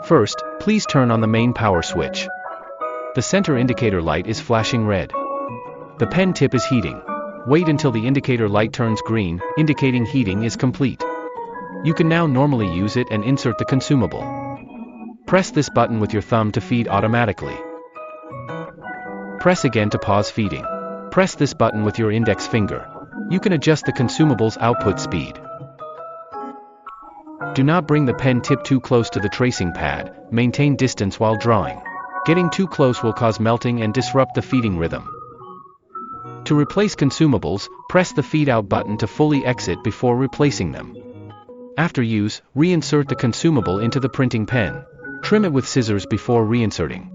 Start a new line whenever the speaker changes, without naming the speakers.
First, please turn on the main power switch. The center indicator light is flashing red. The pen tip is heating. Wait until the indicator light turns green, indicating heating is complete. You can now normally use it and insert the consumable. Press this button with your thumb to feed automatically. Press again to pause feeding. Press this button with your index finger. You can adjust the consumable's output speed. Do not bring the pen tip too close to the tracing pad, maintain distance while drawing. Getting too close will cause melting and disrupt the feeding rhythm. To replace consumables, press the feed out button to fully exit before replacing them. After use, reinsert the consumable into the printing pen. Trim it with scissors before reinserting.